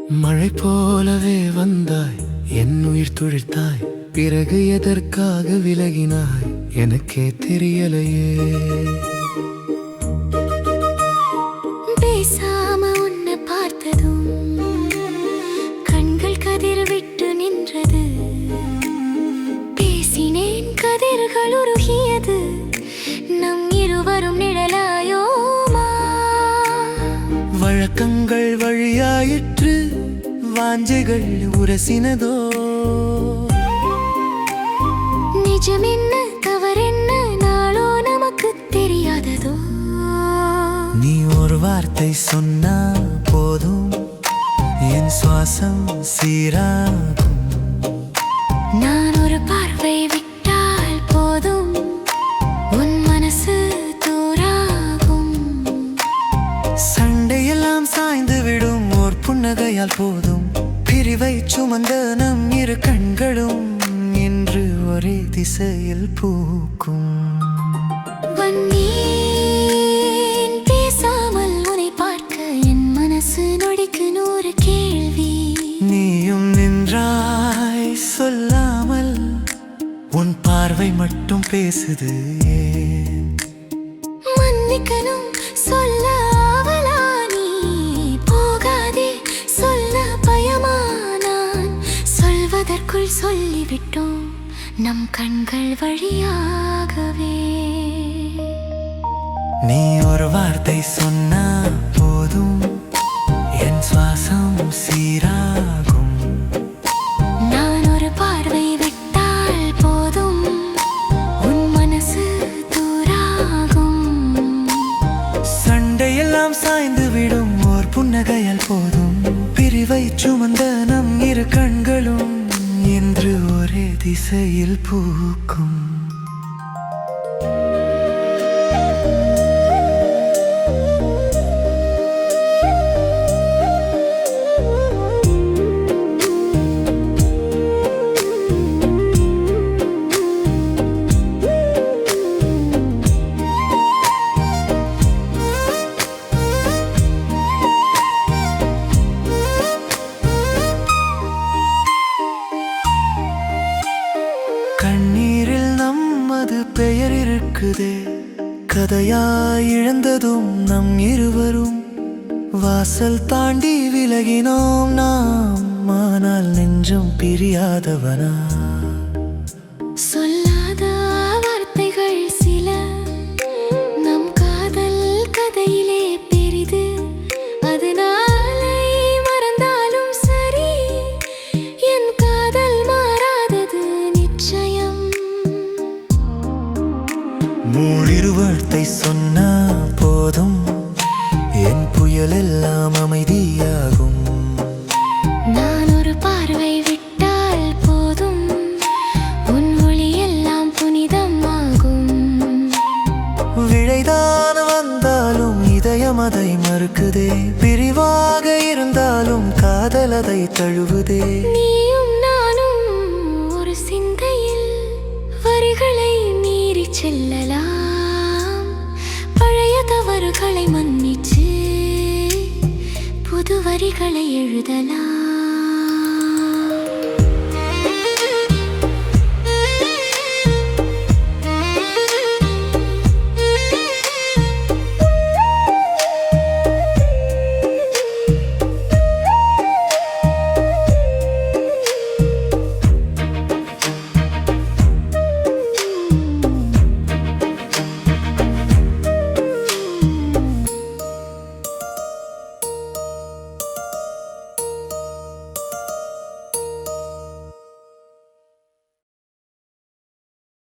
மழை போலவே வந்தாய், என் உயிர் துழித்தாய். பிறகு எதற்காக விலகினாய் எனக்கே தெரியலையே. பேசாம உன்னை பார்த்ததும் கண்கள் கதிர் விட்டு நின்றது. பேசினேன், கதிர்கள் உருகியது. நம் இருவரும் நிழலாயோமா. வழக்கங்கள் வழியாயிற்று, வாஞ்சைகள் உரசினதோ. நிஜமென்ன தவறென்ன நாளோ நமக்கு தெரியாததோ. நீ ஒரு வார்த்தை சொன்னா போதும், என் சுவாசம் சீராகும். நான் ஒரு பார்வை விட்டால் போதும், உன் மனசு தூராகும். சண்டையெல்லாம் சாய்ந்து விடும் ஓர் புன்னகையால் போதும். பிரிவை சுமந்த நம் இரு கண்களும் இன்று ஒரே திசையில் பூக்கும். வந்தேன் பேசாமல் உன்னை பார்க்க, என் மனசு நொடிக்கு 100 கேள்வி. நீயும் நின்றாய் சொல்லாமல், உன் பார்வை மட்டும் பேசுது. மன்னிக்கணும் சொல்ல ஆவலா நீ. போகாதே சொல்ல பயமா நான். சொல்வதற்குள் சொல்லிவிட்டோம் நம் கண்கள் வழியாகவே. நீ ஒரு வார்த்தை சொன்னா போதும், என் சுவாசம் சீராகும். நான் ஒரு பார்வை விட்டால் போதும், உன் மனசு தூராகும். சண்டையெல்லாம் சாய்ந்து விடும் ஓர் புன்னகையால் போதும். பிரிவை சுமந்த நம் இரு கண்களும் இன்று ஒரே திசையில் பூக்கும். கண்ணீரில் நம்மது பெயர் இருக்குதே. கதையாய் இழந்ததும் நம் இருவரும். வாசல் தாண்டி விலகினோம் நாம், ஆனால் நெஞ்சம் பிரியாதவனா. சொல்லாத வார்த்தைகள் சில, நம் காதல் கதையிலே பெரிது. அது நாளை மறந்தாலும் சரி, என் காதல் மாறாதது நிச்சயம். மூடிரு வார்த்தை சொன்னா போதும், என் புயல் எல்லாம் அமைதியாகும். நான் ஒரு பார்வை விட்டால் போதும், உன் ஒளி எல்லாம் புனிதமாகும். விழைதான் வந்தாலும் இதயம் அதை மறுக்குதே. பிரிவாக இருந்தாலும் காதல் அதை தழுவுதே. நீயும் நானும் ஒரு சிந்தையில் வரிகளை மீறி செல்லலாம். பழைய தவறுகளை மன்னிச்சு புது வரிகளை எழுதலாம்.